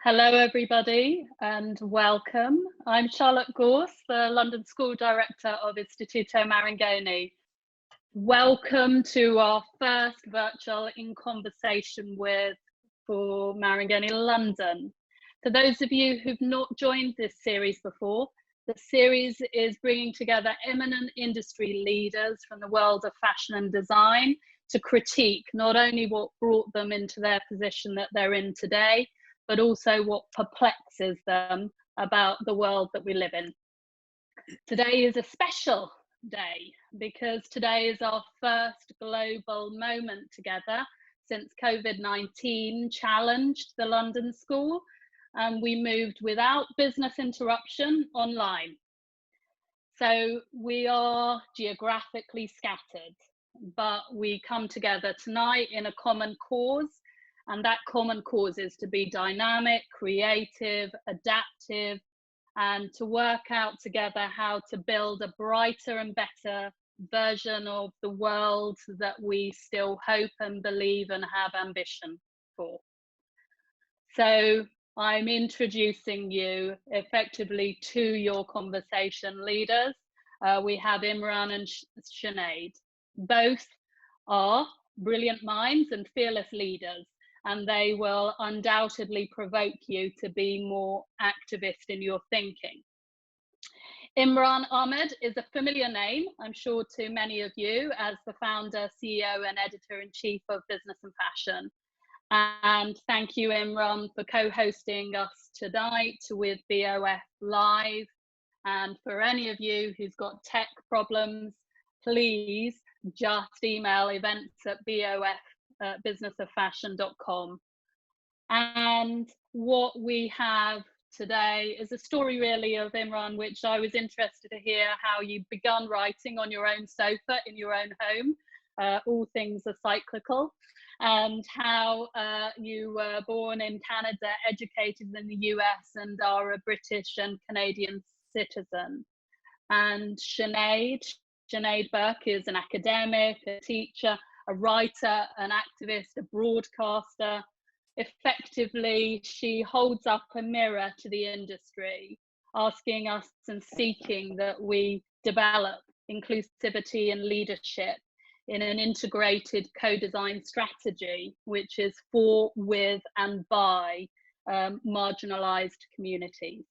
Hello, everybody, and welcome. I'm Charlotte Gorse, the London School Director of Istituto Marangoni. Welcome to our first virtual In Conversation with for Marangoni London. For those of you who've not joined this series before, the series is bringing together eminent industry leaders from the world of fashion and design to critique not only what brought them into their position that they're in today, but also what perplexes them about the world that we live in. Today is a special day because today is our first global moment together since COVID-19 challenged the London School, and we moved without business interruption online. So we are geographically scattered, but we come together tonight in a common cause. And that common cause is to be dynamic, creative, adaptive, and to work out together how to build a brighter and better version of the world that we still hope and believe and have ambition for. So I'm introducing you effectively to your conversation leaders. We have Imran and Sinéad. Both are brilliant minds and fearless leaders, and they will undoubtedly provoke you to be more activist in your thinking. Imran Ahmed is a familiar name, I'm sure, to many of you as the founder, CEO, and editor-in-chief of Business and Fashion. And thank you, Imran, for co-hosting us tonight with BOF Live. And for any of you who's got tech problems, please just email events@bof.businessoffashion.com. And what we have today is a story really of Imran, which I was interested to hear how you begun writing on your own sofa in your own home. All things are cyclical. And how you were born in Canada, educated in the US, and are a British and Canadian citizen. And Sinéad Burke is an academic, a teacher, a writer, an activist, a broadcaster. Effectively, she holds up a mirror to the industry, asking us and seeking that we develop inclusivity and leadership in an integrated co-design strategy, which is for, with, and by marginalised communities.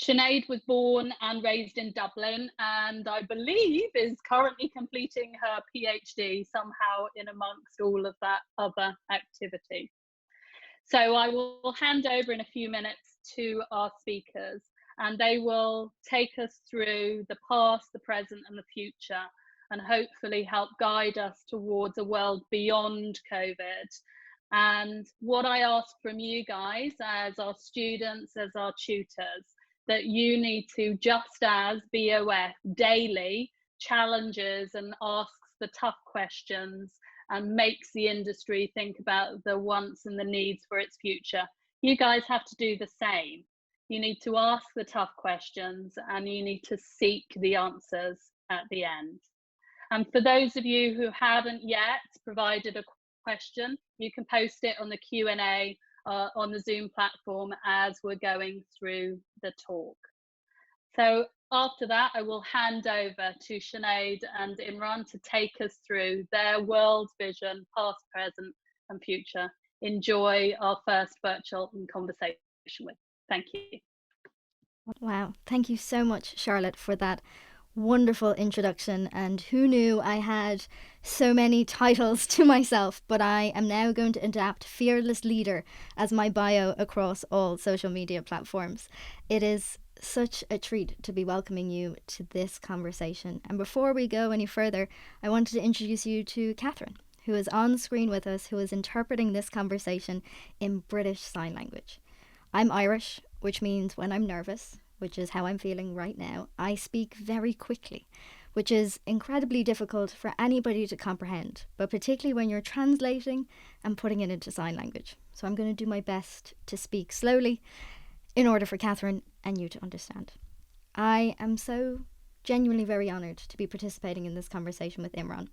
Sinéad was born and raised in Dublin, and I believe is currently completing her PhD somehow in amongst all of that other activity. So I will hand over in a few minutes to our speakers, and they will take us through the past, the present, and the future, and hopefully help guide us towards a world beyond COVID. And what I ask from you guys as our students, as our tutors, that you need to, just as BOF daily challenges and asks the tough questions and makes the industry think about the wants and the needs for its future, you guys have to do the same. You need to ask the tough questions and you need to seek the answers at the end. And for those of you who haven't yet provided a question, you can post it on the Q&A on the Zoom platform as we're going through the talk. So after that, I will hand over to Sinéad and Imran to take us through their world vision, past, present, and future. Enjoy our first virtual conversation with. Thank you. Wow, thank you so much, Charlotte, for that wonderful introduction. And who knew I had so many titles to myself, but I am now going to adapt fearless leader as my bio across all social media platforms. It is such a treat to be welcoming you to this conversation. And before we go any further, I wanted to introduce you to Catherine, who is on screen with us, who is interpreting this conversation in British Sign Language. I'm Irish, which means when I'm nervous, which is how I'm feeling right now, I speak very quickly, which is incredibly difficult for anybody to comprehend, but particularly when you're translating and putting it into sign language. So I'm going to do my best to speak slowly in order for Catherine and you to understand. I am so genuinely very honoured to be participating in this conversation with Imran.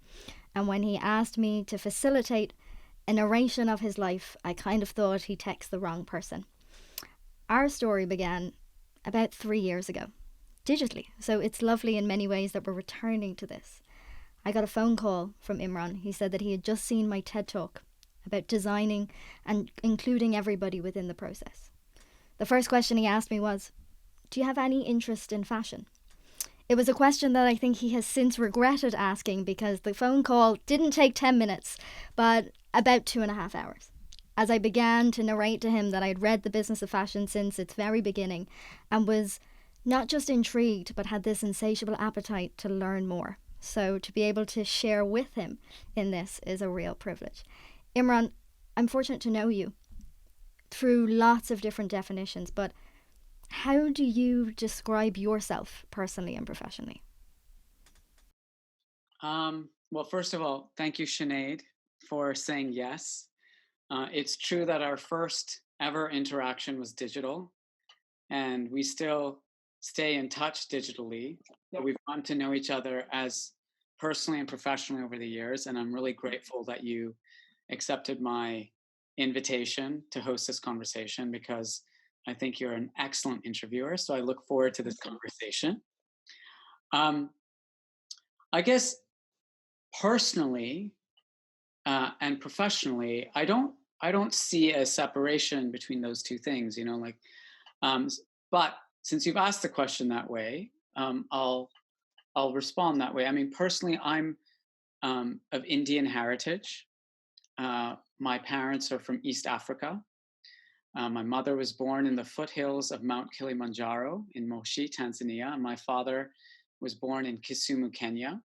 And when he asked me to facilitate a narration of his life, I kind of thought he texted the wrong person. Our story began about 3 years ago, digitally, so it's lovely in many ways that we're returning to this. I got a phone call from Imran. He said that he had just seen my TED Talk about designing and including everybody within the process. The first question he asked me was, "Do you have any interest in fashion?" It was a question that I think he has since regretted asking, because the phone call didn't take 10 minutes, but about 2.5 hours. As I began to narrate to him that I had read The Business of Fashion since its very beginning and was not just intrigued, but had this insatiable appetite to learn more. So to be able to share with him in this is a real privilege. Imran, I'm fortunate to know you through lots of different definitions, but how do you describe yourself personally and professionally? Well, first of all, thank you, Sinead, for saying yes. It's true that our first ever interaction was digital, and we still stay in touch digitally. But we've gotten to know each other as personally and professionally over the years, and I'm really grateful that you accepted my invitation to host this conversation, because I think you're an excellent interviewer. So I look forward to this conversation. Um, I guess personally and professionally, I don't see a separation between those two things. But since you've asked the question that way, I'll respond that way. I mean, personally, I'm of Indian heritage. My parents are from East Africa. My mother was born in the foothills of Mount Kilimanjaro in Moshi, Tanzania, and my father was born in Kisumu, Kenya.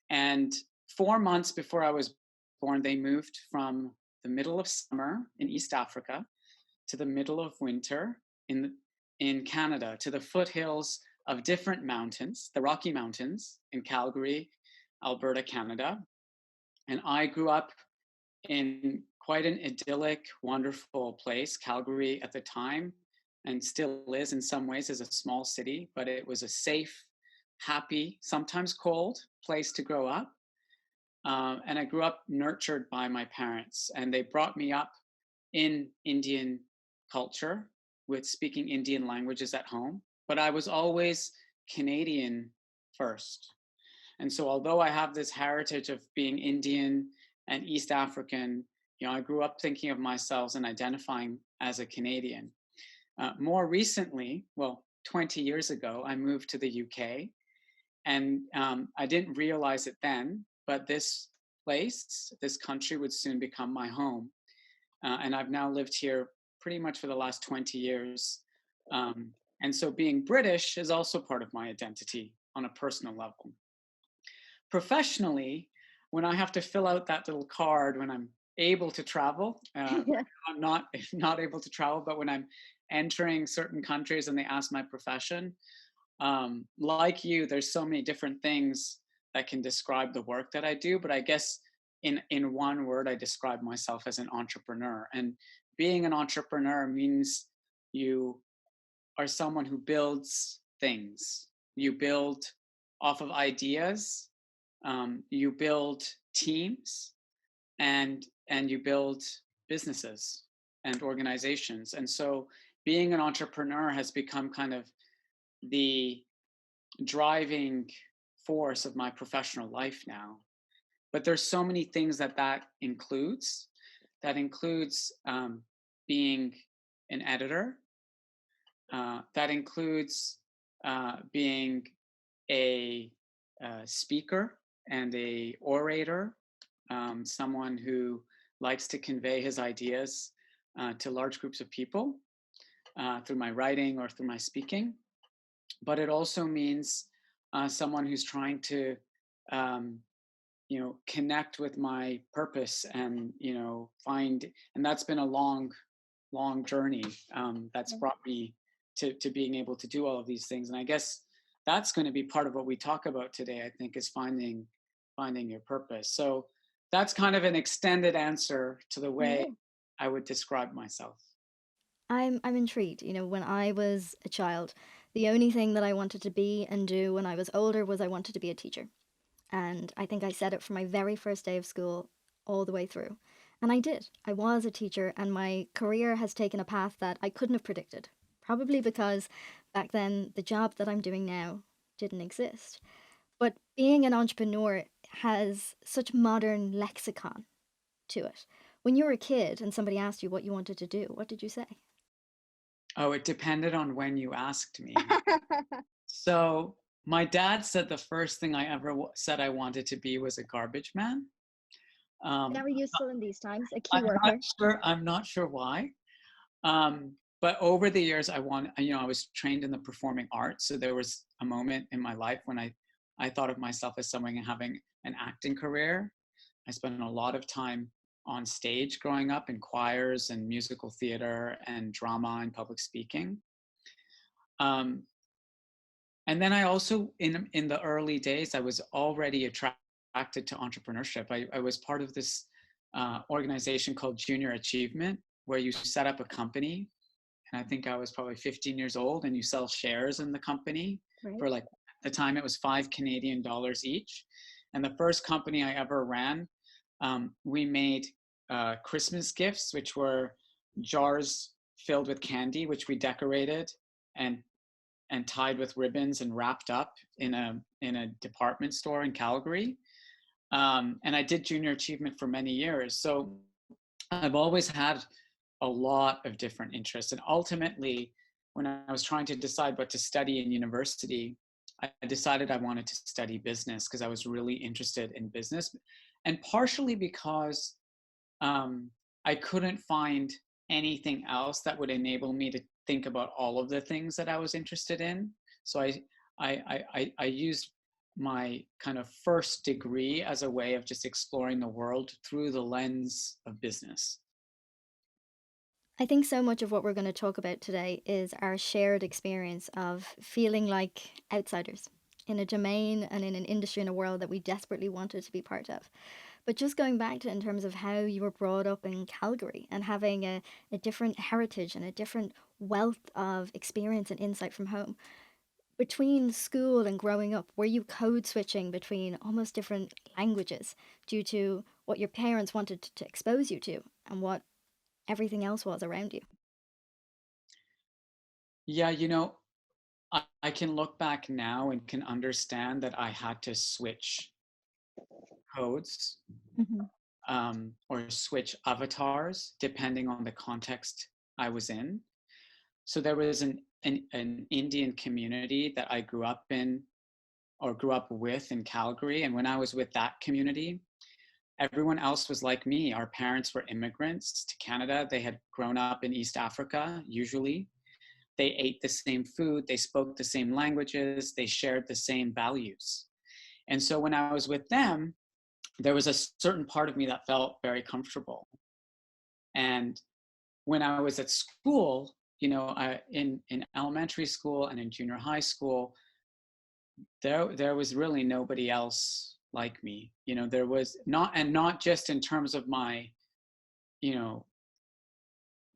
And 4 months before I was born, they moved from the middle of summer in East Africa to the middle of winter in Canada, to the foothills of different mountains, the Rocky Mountains in Calgary, Alberta, Canada. And I grew up in quite an idyllic, wonderful place. Calgary at the time, and still is in some ways, is a small city, but it was a safe, happy, sometimes cold place to grow up. And I grew up nurtured by my parents, and they brought me up in Indian culture with speaking Indian languages at home. But I was always Canadian first. And so although I have this heritage of being Indian and East African, I grew up thinking of myself and identifying as a Canadian. More recently, well, 20 years ago, I moved to the UK. And I didn't realize it then, but this place, this country would soon become my home. And I've now lived here pretty much for the last 20 years. And so being British is also part of my identity on a personal level. Professionally, when I have to fill out that little card when I'm able to travel, I'm not able to travel, but when I'm entering certain countries and they ask my profession, like you, there's so many different things that can describe the work that I do, but I guess in one word, I describe myself as an entrepreneur. And being an entrepreneur means you are someone who builds things. You build off of ideas, you build teams, and you build businesses and organizations. And so being an entrepreneur has become kind of the driving force of my professional life now. But there's so many things that includes. That includes being an editor. That includes being a speaker and a orator, someone who likes to convey his ideas to large groups of people through my writing or through my speaking. But it also means someone who's trying to connect with my purpose and find, and that's been a long journey that's brought me to being able to do all of these things. And I guess that's going to be part of what we talk about today, I think, is finding your purpose. So that's kind of an extended answer to the way I would describe myself. I'm intrigued. When I was a child, the only thing that I wanted to be and do when I was older was I wanted to be a teacher. And I think I said it from my very first day of school all the way through. And I did. I was a teacher, and my career has taken a path that I couldn't have predicted. Probably because back then the job that I'm doing now didn't exist. But being an entrepreneur has such modern lexicon to it. When you were a kid and somebody asked you what you wanted to do, what did you say? Oh, it depended on when you asked me. So my dad said the first thing I ever said I wanted to be was a garbage man. Um, Very useful in these times, a key I'm not worker. sure. I'm not sure why. But over the years, I was trained in the performing arts. So there was a moment in my life when I thought of myself as someone having an acting career. I spent a lot of time on stage growing up in choirs and musical theater and drama and public speaking. Um, and then I also, in the early days, I was already attracted to entrepreneurship. I was part of this organization called Junior Achievement, where you set up a company. And I think I was probably 15 years old, and you sell shares in the company Right. for, like, at the time it was $5 Canadian each. And the first company I ever ran, we made Christmas gifts, which were jars filled with candy, which we decorated and tied with ribbons and wrapped up in a department store in Calgary. And I did junior achievement for many years. So I've always had a lot of different interests. And ultimately, when I was trying to decide what to study in university, I decided I wanted to study business because I was really interested in business. And partially because I couldn't find anything else that would enable me to think about all of the things that I was interested in. So I used my kind of first degree as a way of just exploring the world through the lens of business. I think so much of what we're going to talk about today is our shared experience of feeling like outsiders in a domain and in an industry and a world that we desperately wanted to be part of. But just going back to in terms of how you were brought up in Calgary and having a different heritage and a different wealth of experience and insight from home. Between school and growing up, were you code switching between almost different languages due to what your parents wanted to expose you to and what everything else was around you? Yeah, I can look back now and can understand that I had to switch codes Hmm. or switch avatars depending on the context I was in. So there was an Indian community that I grew up in or grew up with in Calgary. And when I was with that community, everyone else was like me. Our parents were immigrants to Canada. They had grown up in East Africa, usually. They ate the same food, they spoke the same languages, they shared the same values. And so when I was with them, there was a certain part of me that felt very comfortable. And when I was at school, in elementary school and in junior high school, there was really nobody else like me. There was not just in terms of my, you know,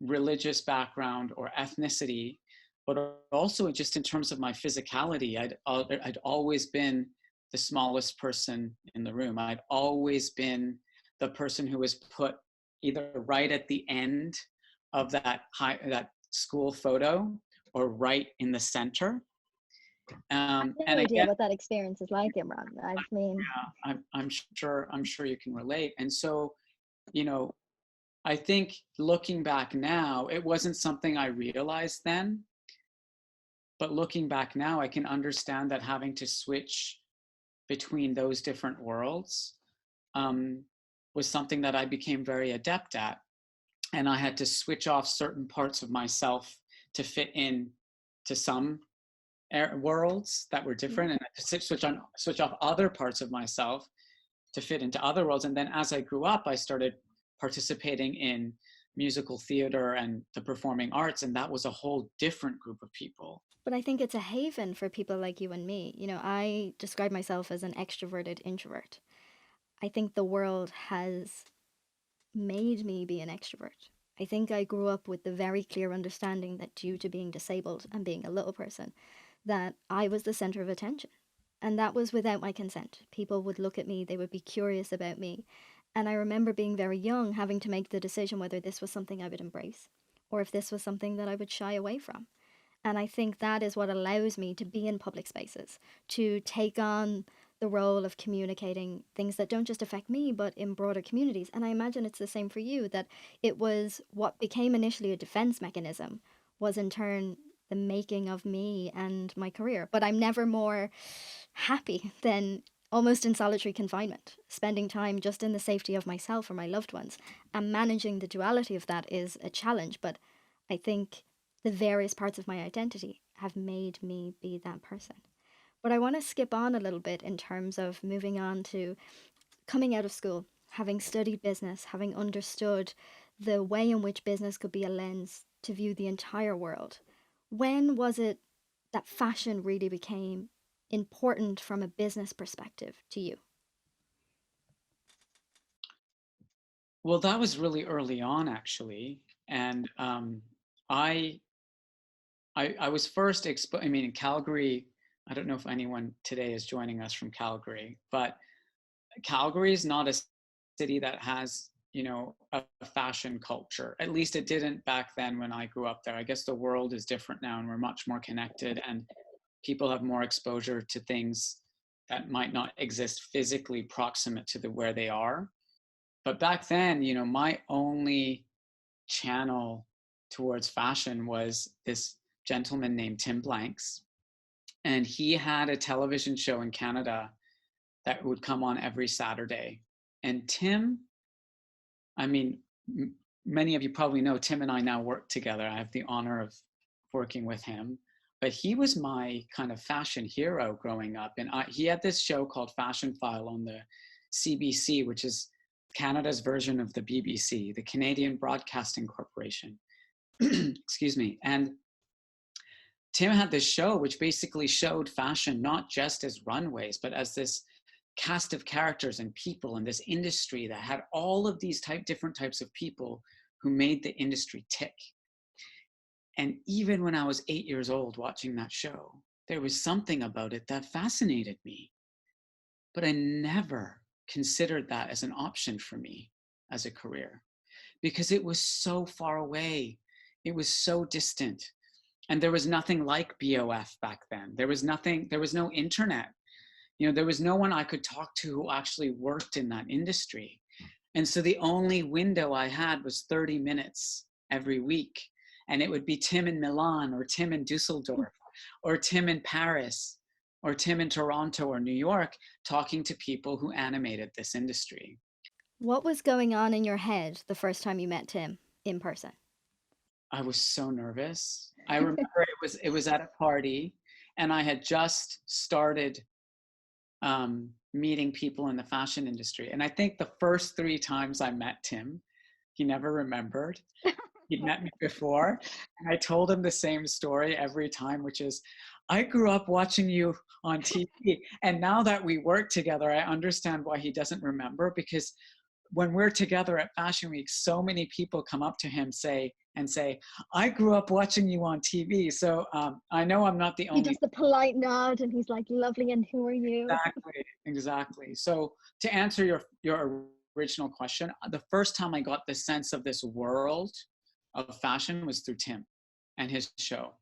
religious background or ethnicity, but also just in terms of my physicality. I'd always been the smallest person in the room. I'd always been the person who was put either right at the end of that school photo or right in the center. I have And no idea again, what that experience is like, Imran. I mean, yeah, I'm sure you can relate. And so, you know, I think looking back now, it wasn't something I realized then, but looking back now, I can understand that having to switch between those different worlds um, was something that I became very adept at. And I had to switch off certain parts of myself to fit in to some worlds that were different, and I had to switch off other parts of myself to fit into other worlds. And then as I grew up, I started participating in musical theater and the performing arts, and that was a whole different group of people. but I think it's a haven for people like you and me. You know, I describe myself as an extroverted introvert. I think the world has made me be an extrovert. I think I grew up with the very clear understanding that due to being disabled and being a little person, that I was the center of attention. And that was without my consent. People would look at me, they would be curious about me. And I remember being very young, having to make the decision whether this was something I would embrace or if this was something that I would shy away from. And I think that is what allows me to be in public spaces, to take on the role of communicating things that don't just affect me, but in broader communities. And I imagine it's the same for you, that it was what became initially a defense mechanism was in turn the making of me and my career. But I'm never more happy than almost in solitary confinement, spending time just in the safety of myself or my loved ones. And managing the duality of that is a challenge, but I think the various parts of my identity have made me be that person. But I want to skip on a little bit in terms of moving on to coming out of school, having studied business, having understood the way in which business could be a lens to view the entire world. When was it that fashion really became important from a business perspective to you? Well, that was really early on, actually. And I, I was first I mean, in Calgary, I don't know if anyone today is joining us from Calgary, but Calgary is not a city that has, you know, a fashion culture. At least it didn't back then when I grew up there. I guess the world is different now and we're much more connected and people have more exposure to things that might not exist physically proximate to where they are. But back then, you know, my only channel towards fashion was this gentleman named Tim Blanks. And he had a television show in Canada that would come on every Saturday. And Tim, I mean, many of you probably know Tim and I now work together. I have the honor of working with him. But he was my kind of fashion hero growing up. And he had this show called Fashion File on the CBC, which is Canada's version of the BBC, the Canadian Broadcasting Corporation. Excuse me. And Tim had this show which basically showed fashion not just as runways, but as this cast of characters and people in this industry that had all of these different types of people who made the industry tick. And even when I was 8 years old watching that show, there was something about it that fascinated me. But I never considered that as an option for me as a career because it was so far away. It was so distant. And there was nothing like BOF back then. There was no internet. You know, there was no one I could talk to who actually worked in that industry. And so the only window I had was 30 minutes every week. And it would be Tim in Milan or Tim in Dusseldorf or Tim in Paris or Tim in Toronto or New York talking to people who animated this industry. What was going on in your head the first time you met Tim in person? I was so nervous. I remember it was at a party and I had just started meeting people in the fashion industry. And I think the first 3 times I met Tim, he never remembered. He'd met me before. And I told him the same story every time, which is, I grew up watching you on TV. And now that we work together, I understand why he doesn't remember, because when we're together at Fashion Week, so many people come up to him say, I grew up watching you on TV. So I know I'm not the only. He does the polite nod and he's like, lovely, and who are you? Exactly. So to answer your original question, the first time I got the sense of this world of fashion was through Tim and his show.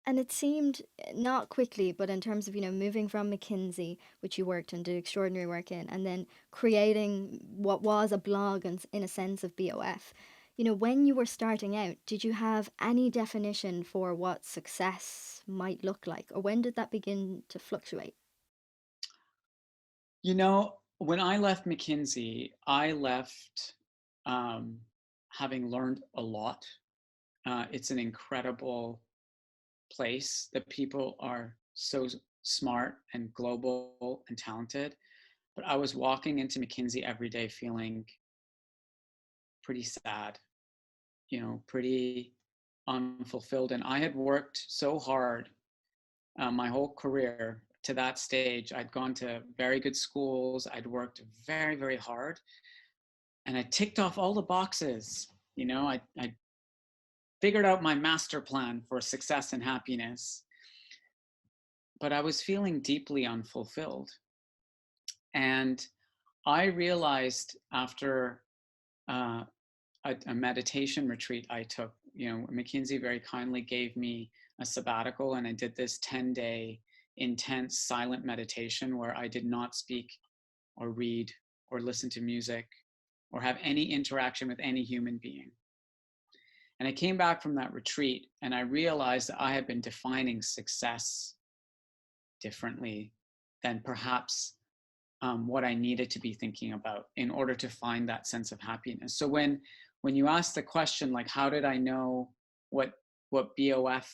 And it seemed not quickly, but in terms of, you know, moving from McKinsey, which you worked and did extraordinary work in, and then creating what was a blog and in a sense of BOF. You know, when you were starting out, did you have any definition for what success might look like? Or when did that begin to fluctuate? You know, when I left McKinsey, I left having learned a lot. It's an incredible place. The people are so smart and global and talented. But I was walking into McKinsey every day feeling pretty sad, you know, pretty unfulfilled. And I had worked so hard my whole career to that stage. I'd gone to very good schools. I'd worked very, very hard. And I ticked off all the boxes. You know, I figured out my master plan for success and happiness. But I was feeling deeply unfulfilled. And I realized after a meditation retreat I took, McKinsey very kindly gave me a sabbatical, and I did this 10-day intense silent meditation where I did not speak or read or listen to music or have any interaction with any human being. And I came back from that retreat and I realized that I had been defining success differently than perhaps what I needed to be thinking about in order to find that sense of happiness. So when you ask the question, like, how did I know what BOF,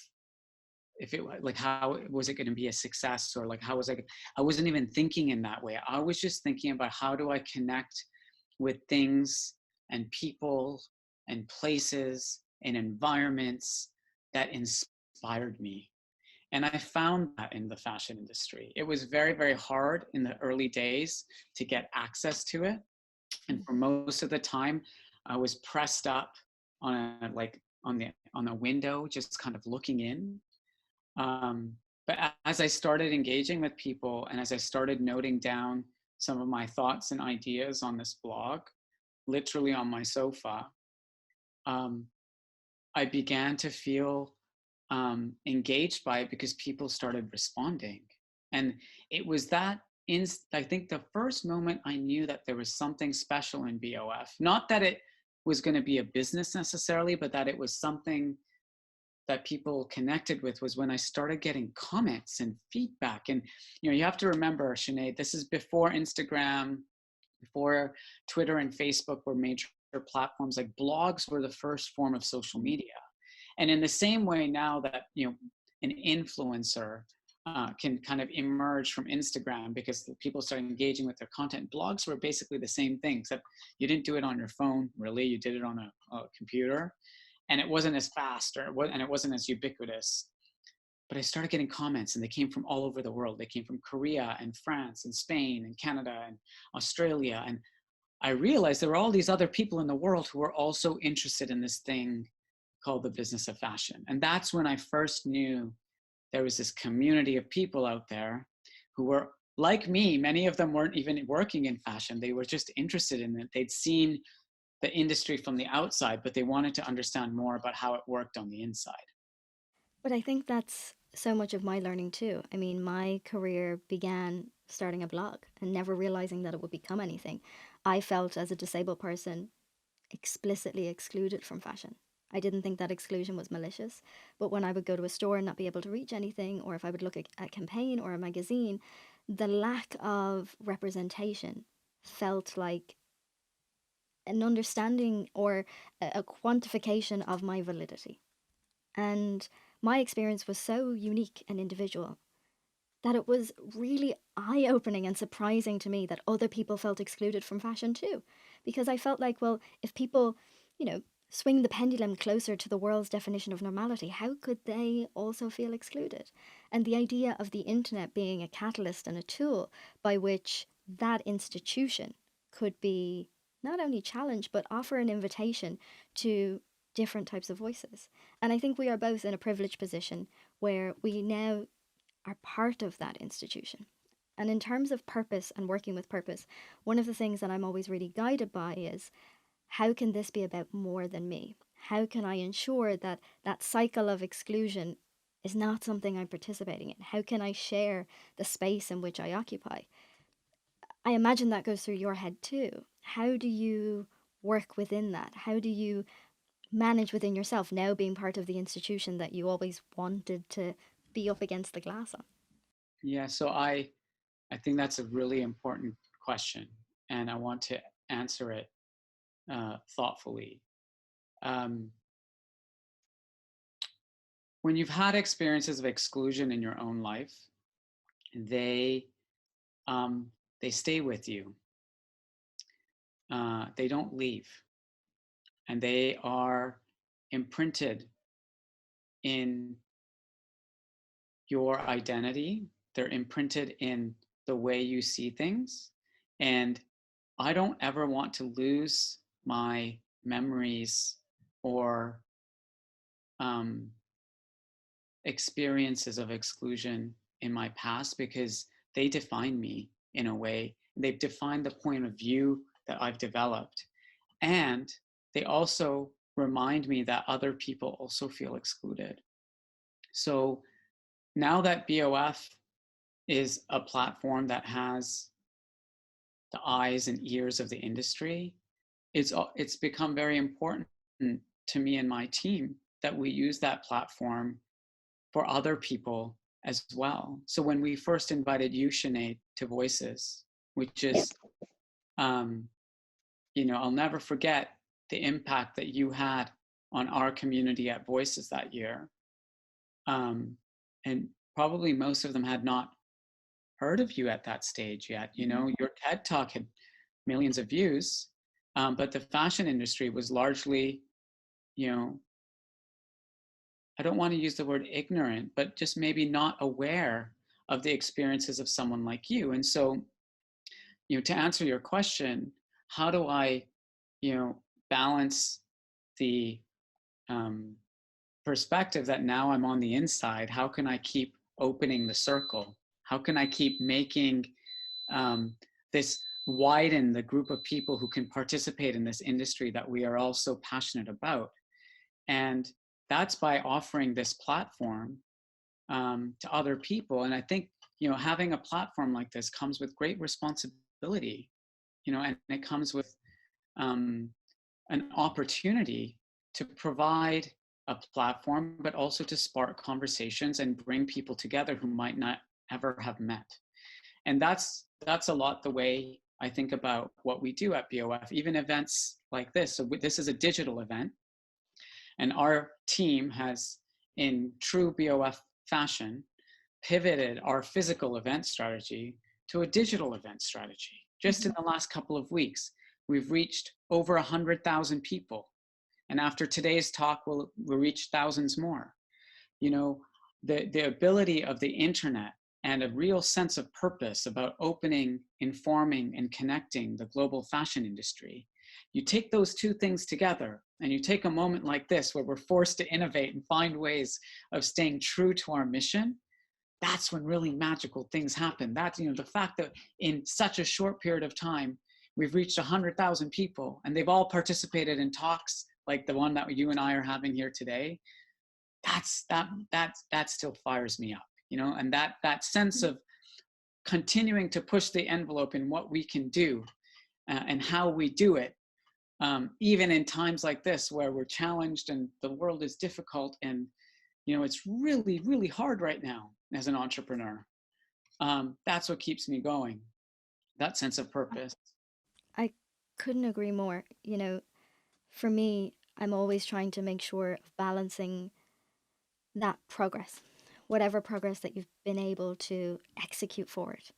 if it, like, how was it going to be a success, or like, how was I wasn't even thinking in that way. I was just thinking about how do I connect with things and people and places and environments that inspired me. And I found that in the fashion industry. It was very, very hard in the early days to get access to it. And for most of the time, I was pressed up on a window, just kind of looking in. But as I started engaging with people and as I started noting down some of my thoughts and ideas on this blog, literally on my sofa, I began to feel engaged by it because people started responding. And it was that, I think the first moment I knew that there was something special in BOF, not that it was going to be a business necessarily, but that it was something that people connected with, was when I started getting comments and feedback. And, you have to remember, Sinead, this is before Instagram, before Twitter and Facebook were major platforms. Like, blogs were the first form of social media. And in the same way now that, an influencer can kind of emerge from Instagram because people start engaging with their content, blogs were basically the same thing, except you didn't do it on your phone, really. You did it on a computer. And it wasn't as fast, and it wasn't as ubiquitous. But I started getting comments, and they came from all over the world. They came from Korea and France and Spain and Canada and Australia. And I realized there were all these other people in the world who were also interested in this thing called the business of fashion. And that's when I first knew there was this community of people out there who were like me. Many of them weren't even working in fashion. They were just interested in it. They'd seen the industry from the outside, but they wanted to understand more about how it worked on the inside. But I think that's so much of my learning too. I mean, my career began starting a blog and never realizing that it would become anything. I felt as a disabled person explicitly excluded from fashion. I didn't think that exclusion was malicious, but when I would go to a store and not be able to reach anything, or if I would look at a campaign or a magazine, the lack of representation felt like an understanding or a quantification of my validity. And my experience was so unique and individual that it was really eye-opening and surprising to me that other people felt excluded from fashion too. Because I felt like, well, if people, swing the pendulum closer to the world's definition of normality, how could they also feel excluded? And the idea of the internet being a catalyst and a tool by which that institution could be not only challenged, but offer an invitation to different types of voices. And I think we are both in a privileged position where we now are part of that institution. And in terms of purpose and working with purpose, one of the things that I'm always really guided by is, how can this be about more than me? How can I ensure that that cycle of exclusion is not something I'm participating in? How can I share the space in which I occupy? I imagine that goes through your head too. How do you work within that? How do you manage within yourself, now being part of the institution that you always wanted to be up against the glass on? Yeah, so I think that's a really important question, and I want to answer it thoughtfully. When you've had experiences of exclusion in your own life, they stay with you. They don't leave, and they are imprinted in your identity. They're imprinted in the way you see things. And I don't ever want to lose my memories or experiences of exclusion in my past, because they define me in a way, They've defined the point of view that I've developed. And they also remind me that other people also feel excluded. So now that BOF is a platform that has the eyes and ears of the industry, it's become very important to me and my team that we use that platform for other people as well. So when we first invited you, Sinead, to Voices, which is, I'll never forget the impact that you had on our community at Voices that year. And probably most of them had not heard of you at that stage yet. Your TED Talk had millions of views, but the fashion industry was largely, I don't want to use the word ignorant, but just maybe not aware of the experiences of someone like you. And so, to answer your question, how do I, balance the perspective that now I'm on the inside? How can I keep opening the circle? How can I keep making this widen the group of people who can participate in this industry that we are all so passionate about? And that's by offering this platform to other people. And I think, having a platform like this comes with great responsibility, and it comes with an opportunity to provide a platform, but also to spark conversations and bring people together who might not ever have met. And that's a lot the way I think about what we do at BOF, even events like this. So this is a digital event, and our team has, in true BOF fashion, pivoted our physical event strategy to a digital event strategy. Just in the last couple of weeks, we've reached over 100,000 people. And after today's talk, we'll reach thousands more. The ability of the internet and a real sense of purpose about opening, informing, and connecting the global fashion industry. You take those two things together, and you take a moment like this where we're forced to innovate and find ways of staying true to our mission. That's when really magical things happen. That's, the fact that in such a short period of time, we've reached 100,000 people, and they've all participated in talks like the one that you and I are having here today. That still fires me up, and that sense of continuing to push the envelope in what we can do and how we do it, even in times like this where we're challenged and the world is difficult, and it's really, really hard right now as an entrepreneur. That's what keeps me going, that sense of purpose. I couldn't agree more. For me, I'm always trying to make sure of balancing that progress, whatever progress that you've been able to execute for it.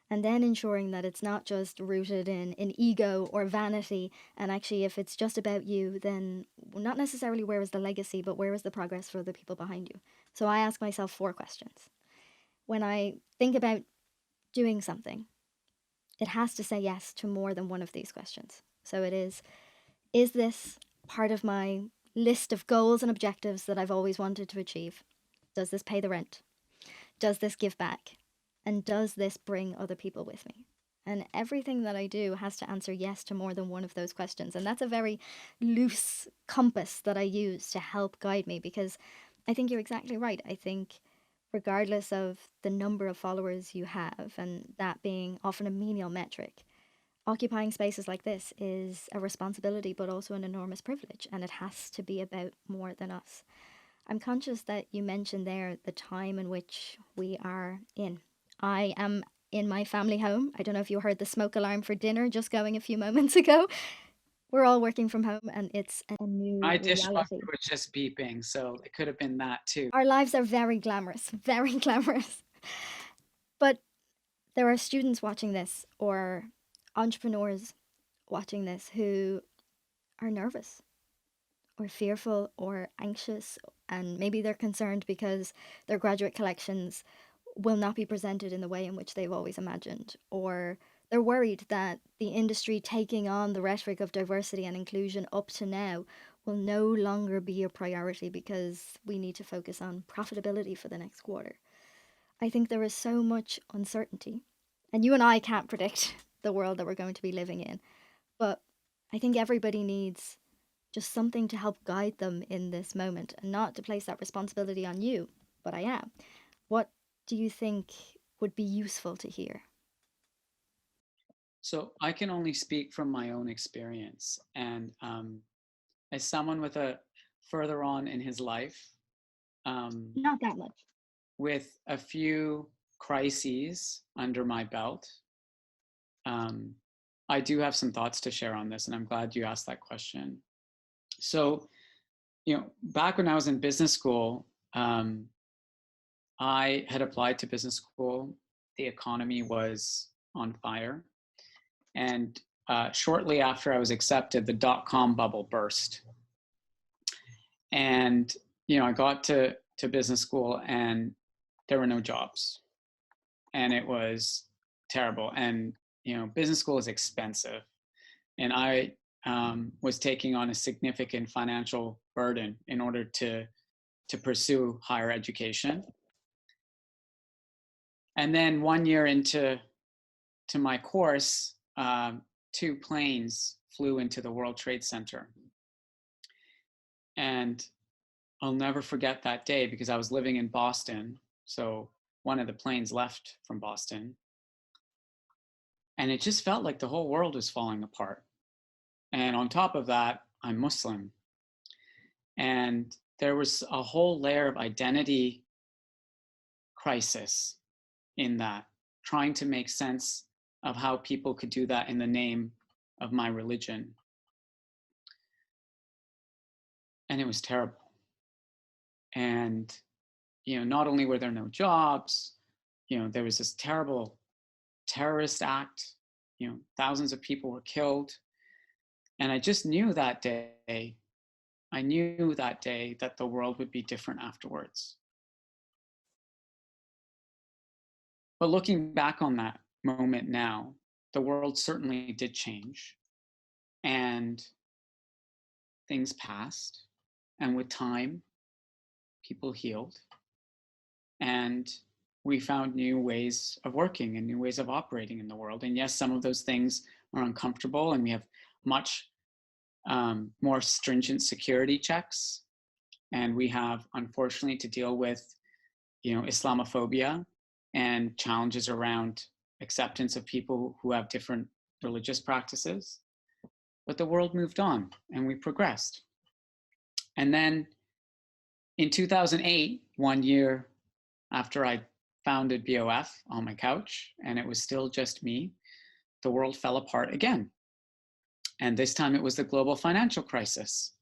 And then ensuring that it's not just rooted in ego or vanity. And actually, if it's just about you, then not necessarily where is the legacy, but where is the progress for the people behind you. So I ask myself 4 questions. When I think about doing something, it has to say yes to more than one of these questions. So it is this part of my list of goals and objectives that I've always wanted to achieve? Does this pay the rent? Does this give back? And does this bring other people with me? And everything that I do has to answer yes to more than one of those questions. And that's a very loose compass that I use to help guide me, because I think you're exactly right. I think regardless of the number of followers you have, and that being often a menial metric, occupying spaces like this is a responsibility, but also an enormous privilege, and it has to be about more than us. I'm conscious that you mentioned there the time in which we are in. I am in my family home. I don't know if you heard the smoke alarm for dinner just going a few moments ago. We're all working from home, and it's a new My reality. dishwasher was just beeping, so it could have been that too. Our lives are very glamorous, very glamorous. But there are students watching this, or entrepreneurs watching this, who are nervous or fearful or anxious, and maybe they're concerned because their graduate collections will not be presented in the way in which they've always imagined, or they're worried that the industry taking on the rhetoric of diversity and inclusion up to now will no longer be a priority because we need to focus on profitability for the next quarter. I think there is so much uncertainty, and you and I can't predict the world that we're going to be living in. But I think everybody needs just something to help guide them in this moment, and not to place that responsibility on you, but I am. What do you think would be useful to hear? So I can only speak from my own experience. And as someone with a further on in his life, Not that much. with a few crises under my belt, I do have some thoughts to share on this, and I'm glad you asked that question. So, back when I was in business school, I had applied to business school. The economy was on fire. And shortly after I was accepted, the dot-com bubble burst. And, I got to business school and there were no jobs. And it was terrible. And, business school is expensive. And I was taking on a significant financial burden in order to pursue higher education. And then 1 year into my course, 2 planes flew into the World Trade Center. And I'll never forget that day because I was living in Boston. So one of the planes left from Boston. And it just felt like the whole world was falling apart. And on top of that, I'm Muslim. And there was a whole layer of identity crisis in that, trying to make sense of how people could do that in the name of my religion. And it was terrible. And, not only were there no jobs, there was this terrible terrorist act, thousands of people were killed. And I just knew that day, that the world would be different afterwards. But looking back on that moment now, the world certainly did change. And things passed. And with time, people healed. And we found new ways of working and new ways of operating in the world. And yes, some of those things are uncomfortable, and we have much more stringent security checks. And we have, unfortunately, to deal with, Islamophobia and challenges around acceptance of people who have different religious practices. But the world moved on and we progressed. And then in 2008, 1 year after I founded BOF on my couch, and it was still just me, the world fell apart again. And this time it was the global financial crisis.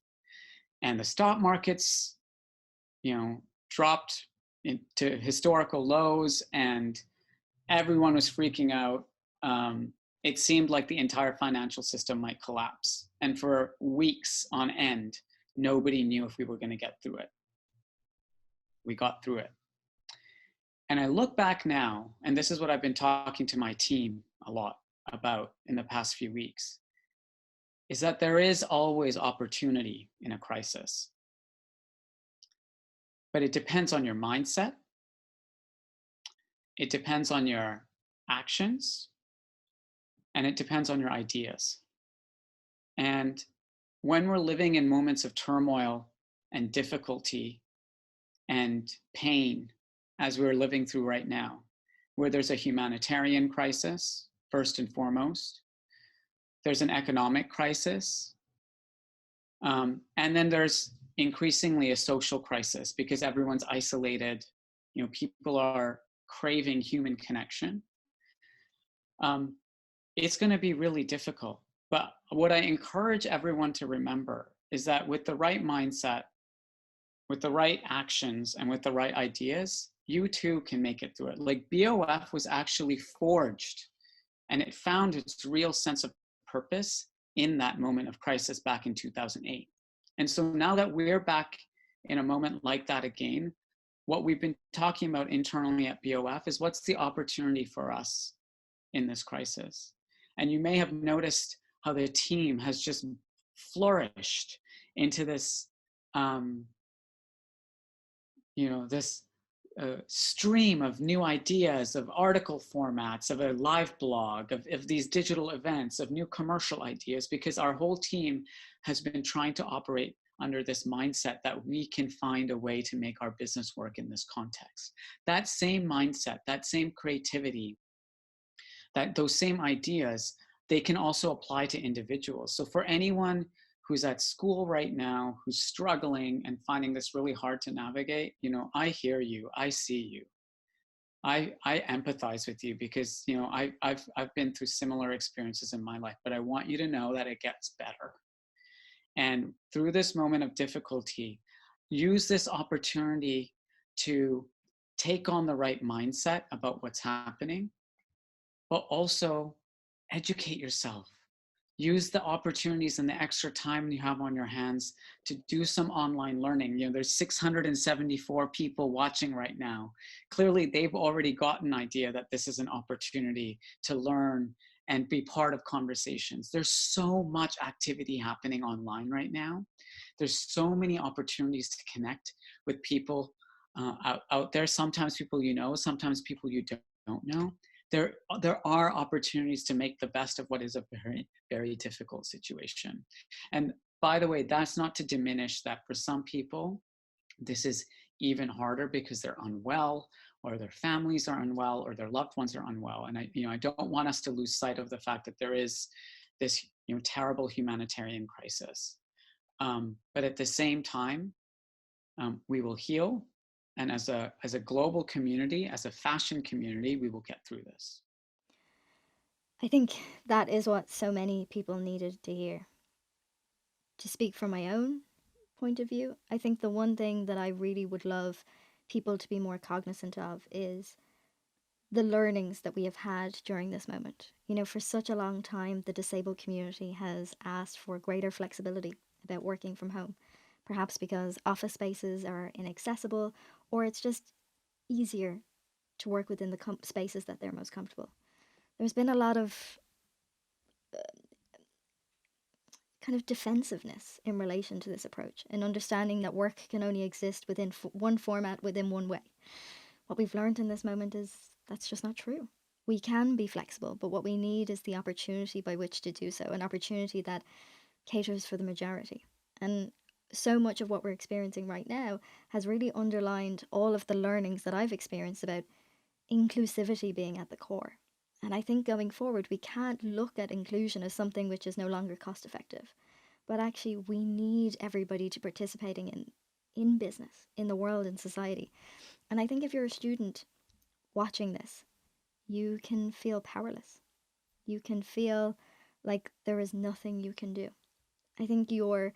And the stock markets, dropped into historical lows, and everyone was freaking out. It seemed like the entire financial system might collapse. And for weeks on end, nobody knew if we were going to get through it. We got through it. And I look back now, and this is what I've been talking to my team a lot about in the past few weeks, is that there is always opportunity in a crisis. But it depends on your mindset. It depends on your actions. And it depends on your ideas. And when we're living in moments of turmoil and difficulty and pain, as we're living through right now, where there's a humanitarian crisis, first and foremost, there's an economic crisis, and then there's increasingly a social crisis because everyone's isolated. People are craving human connection. It's going to be really difficult. But what I encourage everyone to remember is that with the right mindset, with the right actions, and with the right ideas, you too can make it through it. Like BOF was actually forged, and it found its real sense of purpose in that moment of crisis back in 2008. And so now that we're back in a moment like that again, what we've been talking about internally at BOF is what's the opportunity for us in this crisis. And you may have noticed how the team has just flourished into this, this stream of new ideas, of article formats, of a live blog, of these digital events, of new commercial ideas, because our whole team has been trying to operate under this mindset that we can find a way to make our business work in this context. That same mindset, that same creativity, those same ideas, they can also apply to individuals. So for anyone who's at school right now, who's struggling and finding this really hard to navigate, you know, I hear you, I see you. I empathize with you because, you know, I've been through similar experiences in my life, but I want you to know that it gets better. And through this moment of difficulty, use this opportunity to take on the right mindset about what's happening, but also educate yourself. Use the opportunities and the extra time you have on your hands to do some online learning. You know, there's 674 people watching right now. Clearly, they've already got an idea that this is an opportunity to learn and be part of conversations. There's so much activity happening online right now. There's so many opportunities to connect with people out there. Sometimes people you know, sometimes people you don't know. There are opportunities to make the best of what is a very, very difficult situation. And by the way, that's not to diminish that for some people, this is even harder because they're unwell, or their families are unwell, or their loved ones are unwell. And I don't want us to lose sight of the fact that there is this, you know, terrible humanitarian crisis. But at the same time, we will heal. And as a global community, as a fashion community, we will get through this. I think that is what so many people needed to hear. To speak from my own point of view, I think the one thing that I really would love people to be more cognizant of is the learnings that we have had during this moment. You know, for such a long time, the disabled community has asked for greater flexibility about working from home, perhaps because office spaces are inaccessible, or it's just easier to work within the spaces that they're most comfortable. There's been a lot of kind of defensiveness in relation to this approach, and understanding that work can only exist within one format, within one way. What we've learned in this moment is that's just not true. We can be flexible, but what we need is the opportunity by which to do so, an opportunity that caters for the majority. And so much of what we're experiencing right now has really underlined all of the learnings that I've experienced about inclusivity being at the core. And I think going forward, we can't look at inclusion as something which is no longer cost effective, but actually we need everybody to participating in business, in the world, in society. And I think if you're a student watching this, you can feel powerless. You can feel like there is nothing you can do. I think your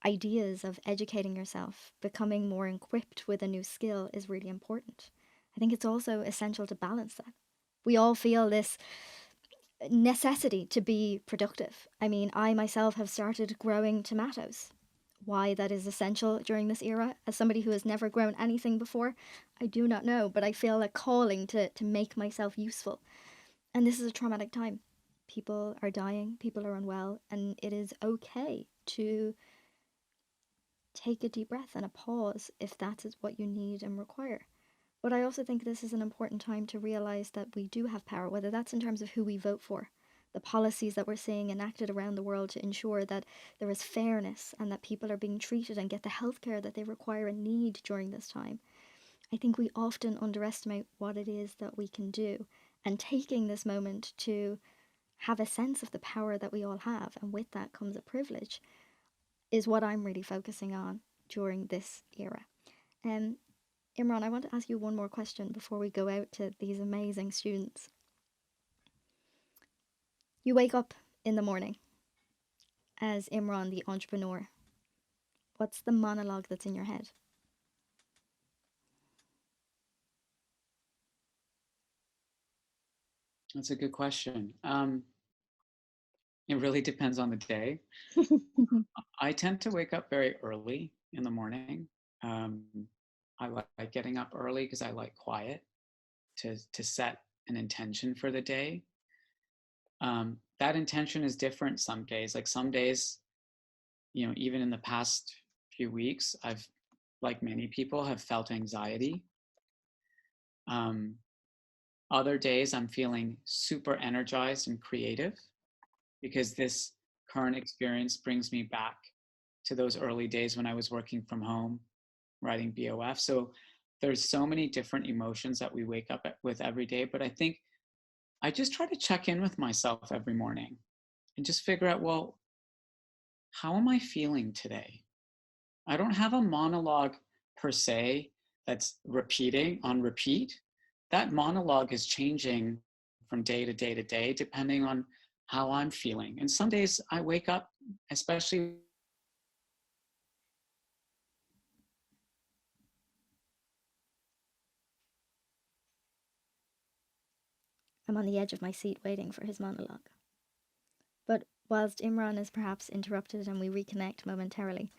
ideas of educating yourself, becoming more equipped with a new skill is really important. I think it's also essential to balance that. We all feel this necessity to be productive. I mean, I myself have started growing tomatoes. Why that is essential during this era, as somebody who has never grown anything before, I do not know, but I feel a calling to make myself useful. And this is a traumatic time. People are dying, people are unwell, and it is okay to take a deep breath and a pause if that is what you need and require. But I also think this is an important time to realize that we do have power, whether that's in terms of who we vote for, the policies that we're seeing enacted around the world to ensure that there is fairness and that people are being treated and get the healthcare that they require and need during this time. I think we often underestimate what it is that we can do, and taking this moment to have a sense of the power that we all have, and with that comes a privilege, is what I'm really focusing on during this era. Imran, I want to ask you one more question before we go out to these amazing students. You wake up in the morning as Imran, the entrepreneur. What's the monologue that's in your head? That's a good question. It really depends on the day. I tend to wake up very early in the morning. I like getting up early because I like quiet to set an intention for the day. That intention is different some days. Like some days, you know, even in the past few weeks, I've, like many people, have felt anxiety. Other days I'm feeling super energized and creative because this current experience brings me back to those early days when I was working from home, writing BOF. So there's so many different emotions that we wake up with every day, but I think I just try to check in with myself every morning and just figure out, well, how am I feeling today? I don't have a monologue per se that's repeating on repeat. That monologue is changing from day to day to day, depending on how I'm feeling. And some days I wake up, especially. I'm on the edge of my seat waiting for his monologue. But whilst Imran is perhaps interrupted and we reconnect momentarily,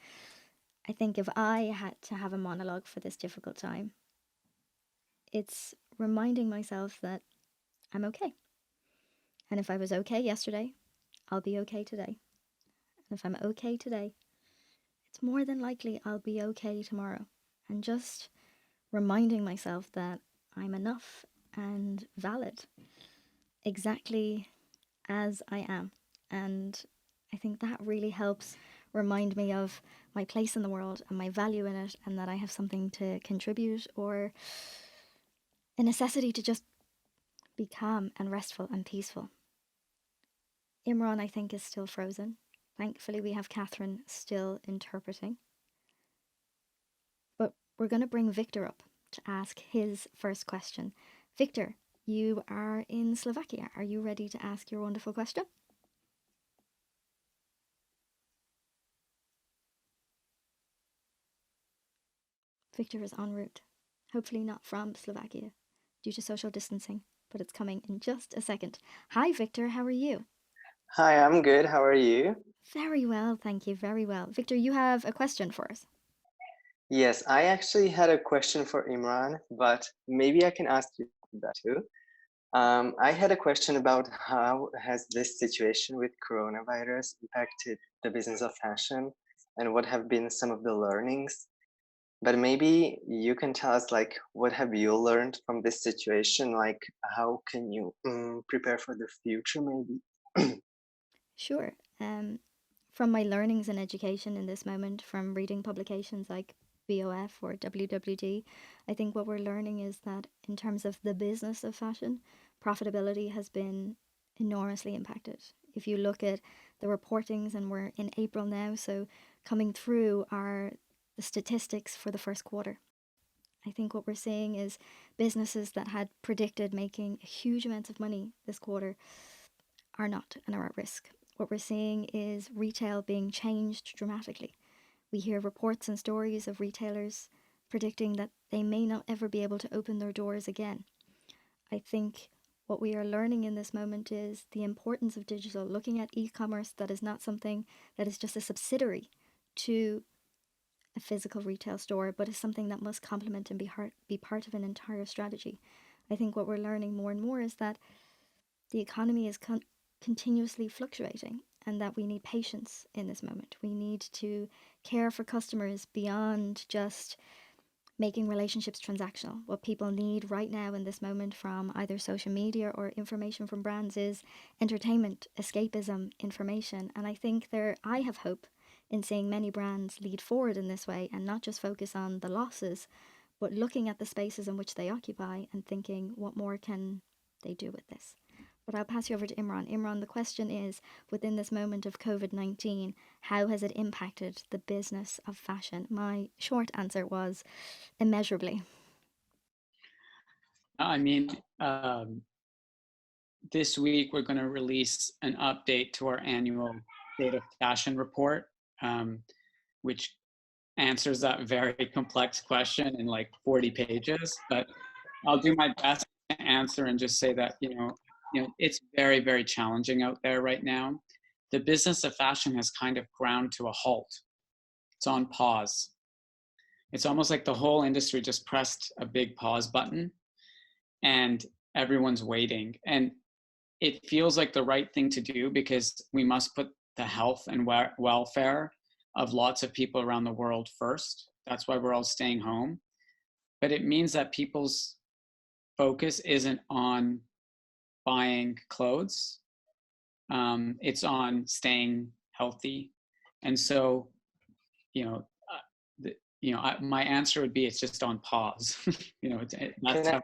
I think if I had to have a monologue for this difficult time, it's reminding myself that I'm okay. And if I was okay yesterday, I'll be okay today. And if I'm okay today, it's more than likely I'll be okay tomorrow. And just reminding myself that I'm enough and valid exactly as I am. And I think that really helps remind me of my place in the world and my value in it, and that I have something to contribute, or a necessity to just be calm and restful and peaceful. Imran, I think, is still frozen. Thankfully, we have Catherine still interpreting. But we're going to bring Victor up to ask his first question. Victor, you are in Slovakia. Are you ready to ask your wonderful question? Victor is en route, hopefully not from Slovakia, due to social distancing, but it's coming in just a second. Hi, Victor, how are you? Hi, I'm good. How are you? Very well, thank you, very well. Victor, you have a question for us. Yes, I actually had a question for Imran, but maybe I can ask you that too. I had a question about how has this situation with coronavirus impacted the business of fashion, and what have been some of the learnings? But maybe you can tell us, like, what have you learned from this situation? Like, how can you prepare for the future, maybe? Sure. From my learnings in education in this moment, from reading publications like BOF or WWD, I think what we're learning is that in terms of the business of fashion, profitability has been enormously impacted. If you look at the reportings, and we're in April now, so coming through are the statistics for the first quarter. I think what we're seeing is businesses that had predicted making huge amounts of money this quarter are not and are at risk. What we're seeing is retail being changed dramatically. We hear reports and stories of retailers predicting that they may not ever be able to open their doors again. I think what we are learning in this moment is the importance of digital, looking at e-commerce that is not something that is just a subsidiary to a physical retail store, but is something that must complement and be part of an entire strategy. I think what we're learning more and more is that the economy is continuously fluctuating, and that we need patience in this moment. We need to care for customers beyond just making relationships transactional. What people need right now in this moment from either social media or information from brands is entertainment, escapism, information. And I think I have hope in seeing many brands lead forward in this way, and not just focus on the losses, but looking at the spaces in which they occupy and thinking, what more can they do with this? But I'll pass you over to Imran. Imran, the question is, within this moment of COVID-19, how has it impacted the business of fashion? My short answer was immeasurably. I mean, this week we're going to release an update to our annual State of Fashion report, which answers that very complex question in like 40 pages. But I'll do my best to answer and just say that, it's very, very challenging out there right now. The business of fashion has kind of ground to a halt. It's on pause. It's almost like the whole industry just pressed a big pause button and everyone's waiting. And it feels like the right thing to do, because we must put the health and welfare of lots of people around the world first. That's why we're all staying home. But it means that people's focus isn't on buying clothes. It's on staying healthy. And so, my answer would be it's just on pause. That's how.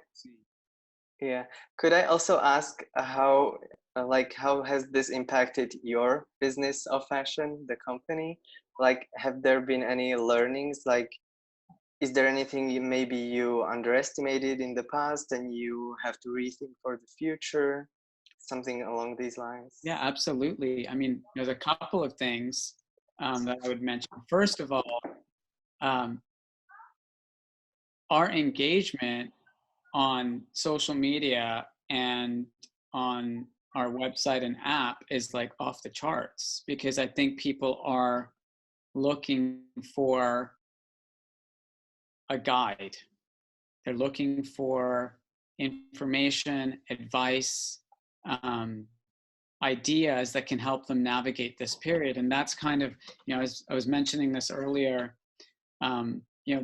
Yeah. Could I also ask how has this impacted your business of fashion, the company? Like, have there been any learnings? Like, is there anything maybe you underestimated in the past and you have to rethink for the future? Something along these lines? Yeah, absolutely. I mean, there's a couple of things that I would mention. First of all, our engagement on social media and on our website and app is like off the charts, because I think people are looking for a guide. They're looking for information, advice, ideas that can help them navigate this period. And that's kind of, as I was mentioning this earlier,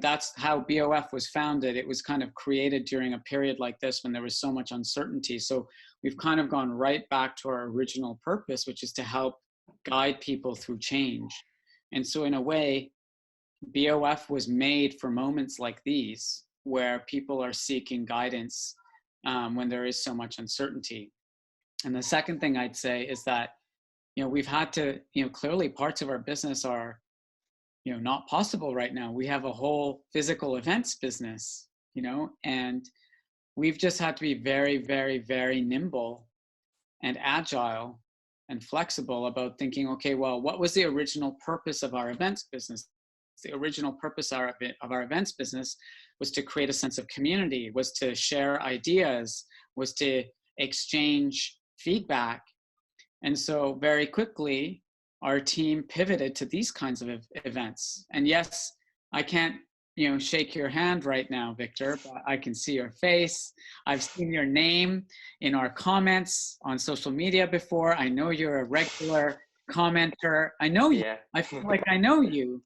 that's how BOF was founded. It was kind of created during a period like this when there was so much uncertainty. So we've kind of gone right back to our original purpose, which is to help guide people through change. And so in a way, BOF was made for moments like these, where people are seeking guidance when there is so much uncertainty. And the second thing I'd say is that, we've had to, clearly parts of our business are, not possible right now. We have a whole physical events business, and we've just had to be very, very, very nimble and agile and flexible about thinking, okay, well, what was the original purpose of our events business? The original purpose of our events business was to create a sense of community, was to share ideas, was to exchange feedback. And so very quickly, our team pivoted to these kinds of events. And yes, I can't, shake your hand right now, Victor, but I can see your face. I've seen your name in our comments on social media before. I know you're a regular commenter. I know you. Yeah. I feel like I know you,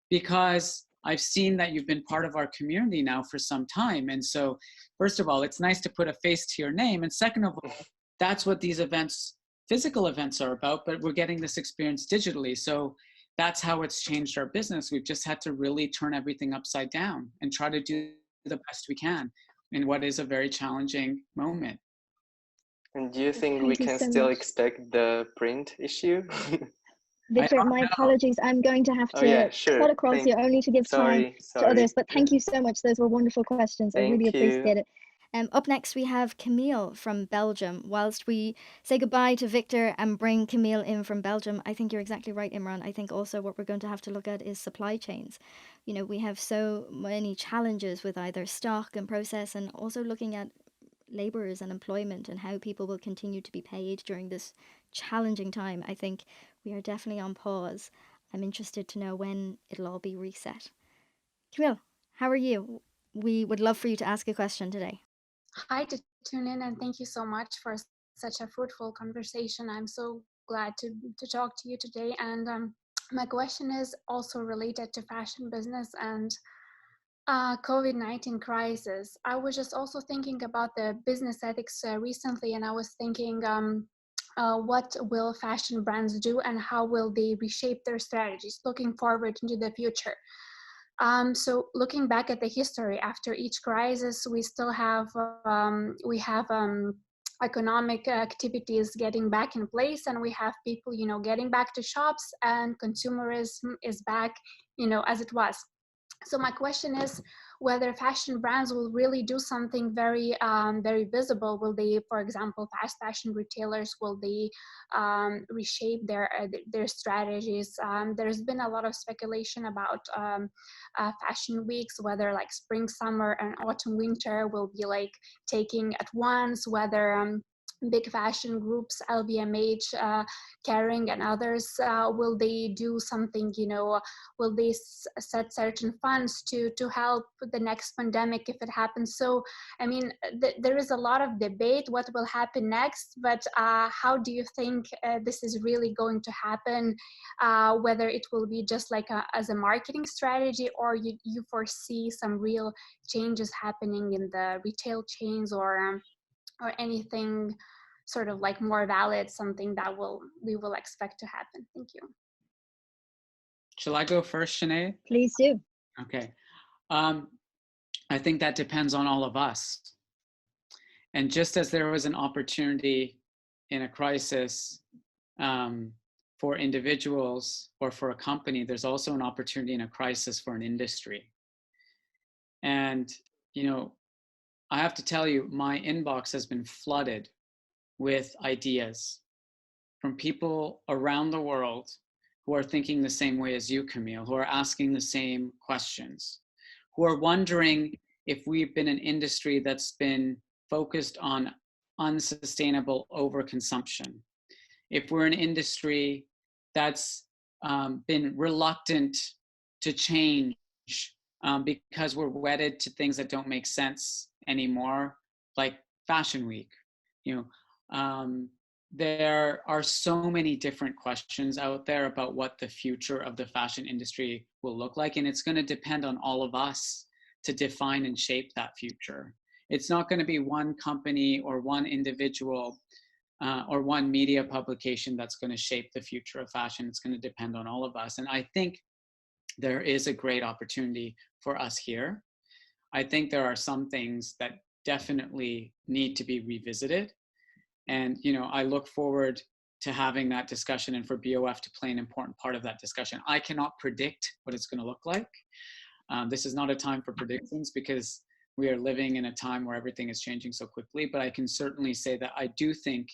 because I've seen that you've been part of our community now for some time. And so, first of all, it's nice to put a face to your name. And second of all, that's what these events, physical events, are about, but we're getting this experience digitally. So that's how it's changed our business. We've just had to really turn everything upside down and try to do the best we can in what is a very challenging moment. And do you think we Thank you can so still much. expect the print issue? Victor, my apologies. I'm going to have to cut across you only to give time to others. But thank you so much. Those were wonderful questions. I really appreciate it. Up next, we have Camille from Belgium. Whilst we say goodbye to Victor and bring Camille in from Belgium, I think you're exactly right, Imran. I think also what we're going to have to look at is supply chains. We have so many challenges with either stock and process, and also looking at labourers and employment and how people will continue to be paid during this challenging time. I think we are definitely on pause. I'm interested to know when it'll all be reset. Camille, how are you? We would love for you to ask a question today. Hi to tune in, and thank you so much for such a fruitful conversation. I'm so glad to talk to you today. And my question is also related to fashion business and COVID-19 crisis. I was just also thinking about the business ethics recently, and I was thinking, what will fashion brands do and how will they reshape their strategies looking forward into the future? So looking back at the history, after each crisis, we still have economic activities getting back in place, and we have people, getting back to shops, and consumerism is back, as it was. So my question is whether fashion brands will really do something very, very visible. Will they, for example, fast fashion retailers, will they reshape their strategies? There's been a lot of speculation about fashion weeks, whether like spring, summer, and autumn, winter will be like taking at once, whether big fashion groups, LVMH, Kering, and others, will they do something, will they set certain funds to help the next pandemic if it happens? So, I mean, there is a lot of debate what will happen next, but how do you think this is really going to happen? Whether it will be just like as a marketing strategy, or you foresee some real changes happening in the retail chains, or anything sort of like more valid, something that we will expect to happen? Thank you. Shall I go first, Sinead? Please do. Okay. I think that depends on all of us. And just as there was an opportunity in a crisis for individuals or for a company, there's also an opportunity in a crisis for an industry. And, I have to tell you, my inbox has been flooded with ideas from people around the world who are thinking the same way as you, Camille, who are asking the same questions, who are wondering if we've been an industry that's been focused on unsustainable overconsumption, if we're an industry that's been reluctant to change because we're wedded to things that don't make sense anymore, like Fashion Week. There are so many different questions out there about what the future of the fashion industry will look like, and it's going to depend on all of us to define and shape that future. It's not going to be one company or one individual or one media publication that's going to shape the future of fashion. It's going to depend on all of us. And I think there is a great opportunity for us here. I think there are some things that definitely need to be revisited. And, I look forward to having that discussion and for BOF to play an important part of that discussion. I cannot predict what it's going to look like. This is not a time for predictions because we are living in a time where everything is changing so quickly, but I can certainly say that I do think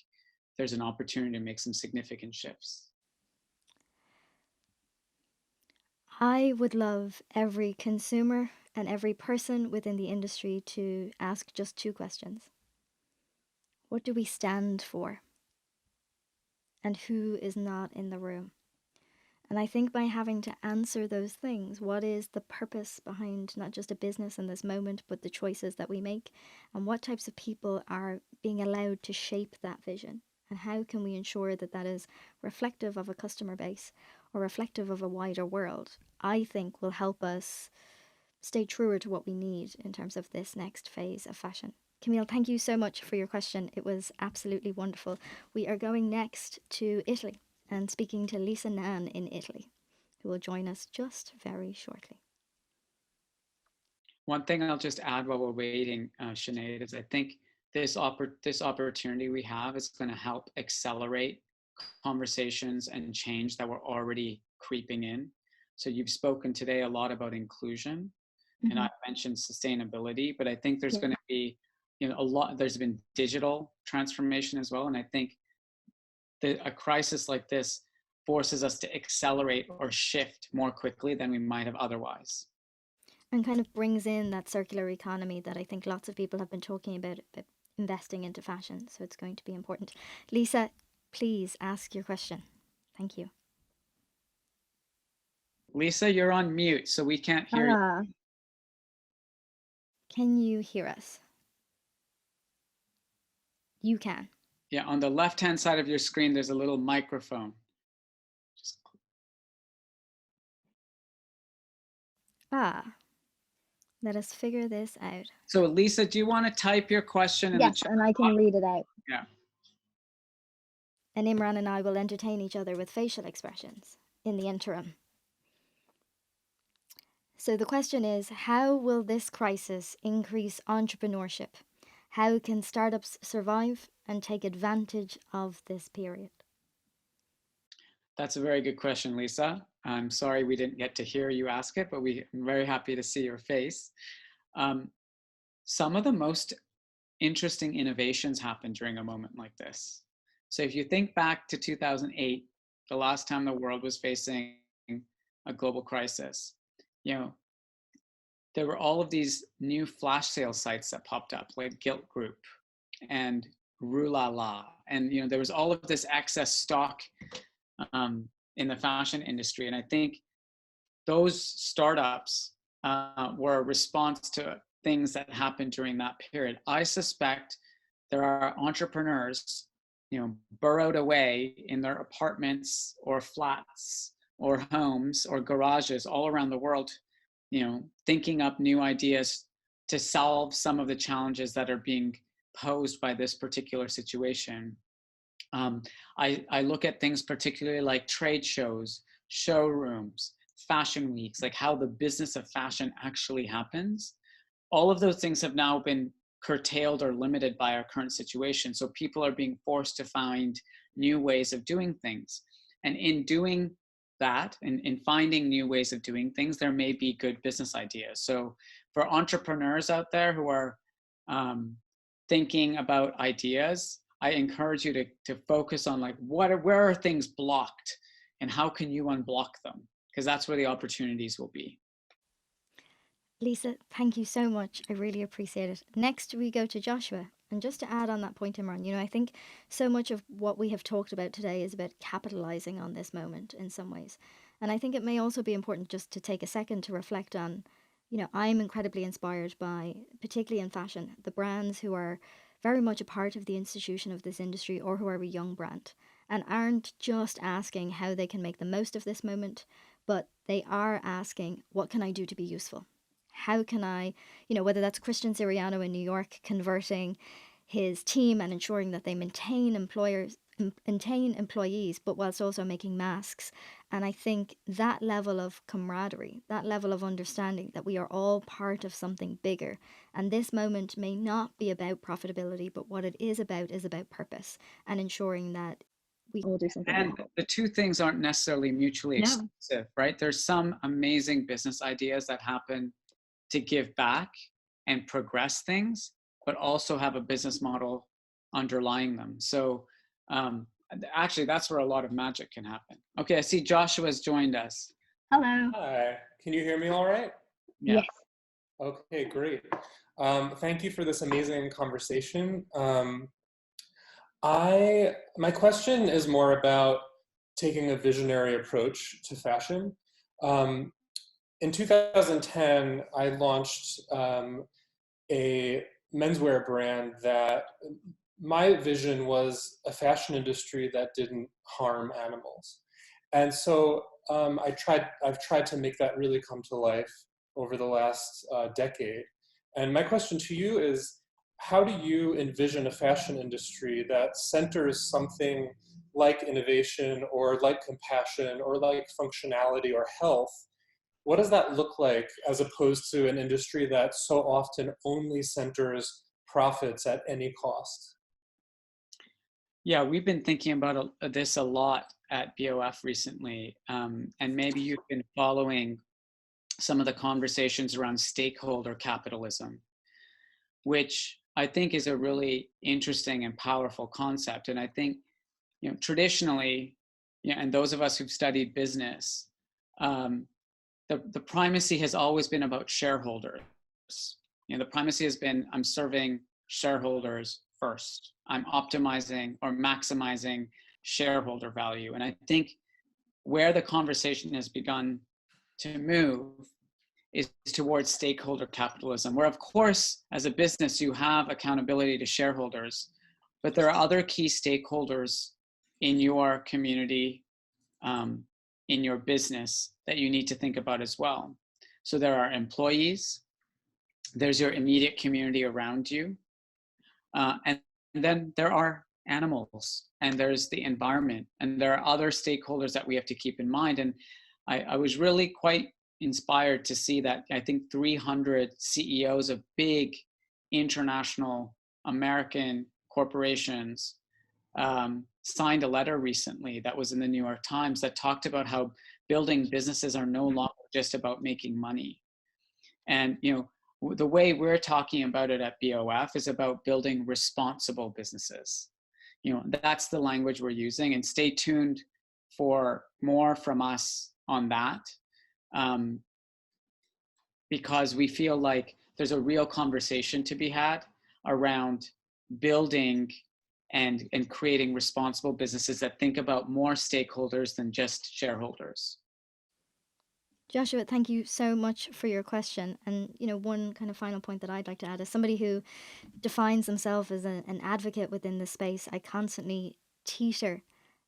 there's an opportunity to make some significant shifts. I would love every consumer and every person within the industry to ask just two questions. What do we stand for? And who is not in the room? And I think by having to answer those things, what is the purpose behind not just a business in this moment, but the choices that we make? And what types of people are being allowed to shape that vision? And how can we ensure that that is reflective of a customer base or reflective of a wider world? I think will help us stay truer to what we need in terms of this next phase of fashion. Camille, thank you so much for your question. It was absolutely wonderful. We are going next to Italy and speaking to Lisa Nan in Italy, who will join us just very shortly. One thing I'll just add while we're waiting, Sinead, is I think this opportunity we have is going to help accelerate conversations and change that were already creeping in. So you've spoken today a lot about inclusion, and I mentioned sustainability, but I think there's going to be there's been digital transformation as well. And I think a crisis like this forces us to accelerate or shift more quickly than we might have otherwise. And kind of brings in that circular economy that I think lots of people have been talking about investing into fashion. So it's going to be important. Lisa, please ask your question. Thank you. Lisa, you're on mute, so we can't hear you. Can you hear us? You can. Yeah, on the left-hand side of your screen, there's a little microphone. Let us figure this out. So Lisa, do you want to type your question in the chat? Yes, and I can read it out. Yeah. And Imran and I will entertain each other with facial expressions in the interim. So the question is, how will this crisis increase entrepreneurship? How can startups survive and take advantage of this period? That's a very good question, Lisa. I'm sorry we didn't get to hear you ask it, but I'm very happy to see your face. Some of the most interesting innovations happen during a moment like this. So if you think back to 2008, the last time the world was facing a global crisis, there were all of these new flash sale sites that popped up, like Gilt Group and rue-la-la. And, you know, there was all of this excess stock in the fashion industry. And I think those startups were a response to things that happened during that period. I suspect there are entrepreneurs, you know, burrowed away in their apartments or flats or homes or garages all around the world, you know, thinking up new ideas to solve some of the challenges that are being posed by this particular situation. I look at things particularly like trade shows, showrooms, fashion weeks, like how the business of fashion actually happens. All of those things have now been curtailed or limited by our current situation. So people are being forced to find new ways of doing things. And in doing that, in finding new ways of doing things, there may be good business ideas. So for entrepreneurs out there who are thinking about ideas, I encourage you to focus on like, where are things blocked and how can you unblock them? Because that's where the opportunities will be. Lisa, thank you so much. I really appreciate it. Next, we go to Joshua. And just to add on that point, Imran, you know, I think so much of what we have talked about today is about capitalizing on this moment in some ways. And I think it may also be important just to take a second to reflect on, you know, I'm incredibly inspired by, particularly in fashion, the brands who are very much a part of the institution of this industry or who are a young brand and aren't just asking how they can make the most of this moment, but they are asking, what can I do to be useful? How can I, you know, whether that's Christian Siriano in New York converting his team and ensuring that they maintain employees, but whilst also making masks. And I think that level of camaraderie, that level of understanding that we are all part of something bigger. And this moment may not be about profitability, but what it is about purpose and ensuring that we all do something. And the two things aren't necessarily mutually exclusive, right? There's some amazing business ideas that happen to give back and progress things, but also have a business model underlying them. So actually, that's where a lot of magic can happen. Okay, I see Joshua's joined us. Hello. Hi, can you hear me all right? Yeah. Yes. Okay, great. Thank you for this amazing conversation. My question is more about taking a visionary approach to fashion. In 2010, I launched a menswear brand that my vision was a fashion industry that didn't harm animals. And so I've tried to make that really come to life over the last decade. And my question to you is, how do you envision a fashion industry that centers something like innovation or like compassion or like functionality or health? What does that look like as opposed to an industry that so often only centers profits at any cost? Yeah, we've been thinking about this a lot at BOF recently, and maybe you've been following some of the conversations around stakeholder capitalism, which I think is a really interesting and powerful concept. And I think, you know, traditionally, you know, and those of us who've studied business, the primacy has always been about shareholders. You know, the primacy has been, I'm serving shareholders first. I'm optimizing or maximizing shareholder value. And I think where the conversation has begun to move is towards stakeholder capitalism, where of course, as a business, you have accountability to shareholders, but there are other key stakeholders in your community, in your business that you need to think about as well. So there are employees, there's your immediate community around you, and then there are animals, and there's the environment, and there are other stakeholders that we have to keep in mind. And I was really quite inspired to see that I think 300 CEOs of big international American corporations signed a letter recently that was in the New York Times that talked about how building businesses are no longer just about making money. And, you know, the way we're talking about it at BOF is about building responsible businesses. You know, that's the language we're using, and stay tuned for more from us on that. Because we feel like there's a real conversation to be had around building and creating responsible businesses that think about more stakeholders than just shareholders. Joshua, thank you so much for your question. And, one kind of final point that I'd like to add, as somebody who defines themselves as an advocate within the space, I constantly teeter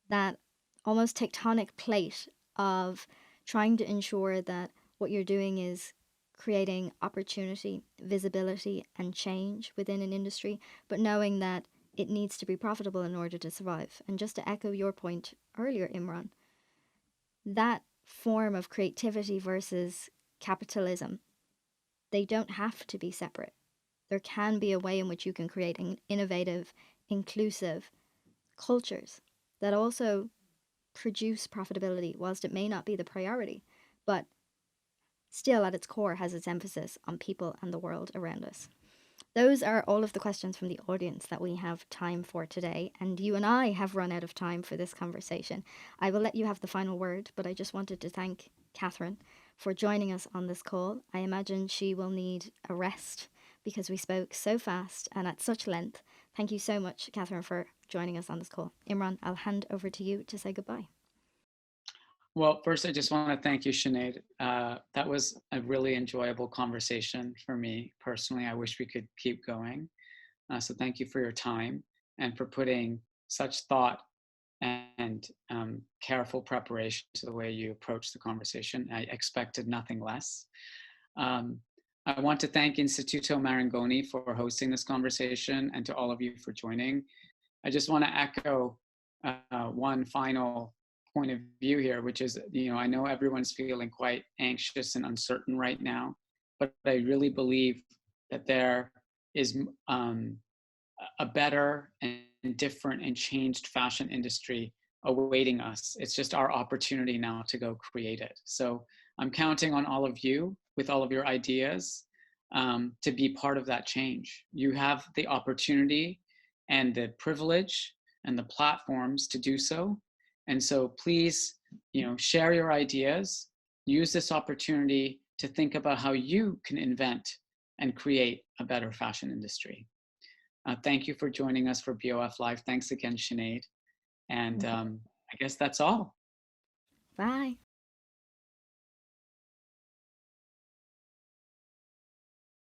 that almost tectonic plate of trying to ensure that what you're doing is creating opportunity, visibility, and change within an industry, but knowing that it needs to be profitable in order to survive. And just to echo your point earlier, Imran, that form of creativity versus capitalism, they don't have to be separate. There can be a way in which you can create innovative, inclusive cultures that also produce profitability, whilst it may not be the priority, but still at its core has its emphasis on people and the world around us. Those are all of the questions from the audience that we have time for today, and you and I have run out of time for this conversation. I will let you have the final word, but I just wanted to thank Catherine for joining us on this call. I imagine she will need a rest because we spoke so fast and at such length. Thank you so much, Catherine, for joining us on this call. Imran, I'll hand over to you to say goodbye. Well, first, I just want to thank you, Sinead. That was a really enjoyable conversation for me personally. I wish we could keep going. So thank you for your time and for putting such thought and careful preparation to the way you approach the conversation. I expected nothing less. I want to thank Istituto Marangoni for hosting this conversation and to all of you for joining. I just want to echo one final point of view here, which is, I know everyone's feeling quite anxious and uncertain right now, but I really believe that there is a better and different and changed fashion industry awaiting us. It's just our opportunity now to go create it. So I'm counting on all of you with all of your ideas to be part of that change. You have the opportunity and the privilege and the platforms to do so. And so please, share your ideas, use this opportunity to think about how you can invent and create a better fashion industry. Thank you for joining us for BOF Live. Thanks again, Sinead. And I guess that's all. Bye.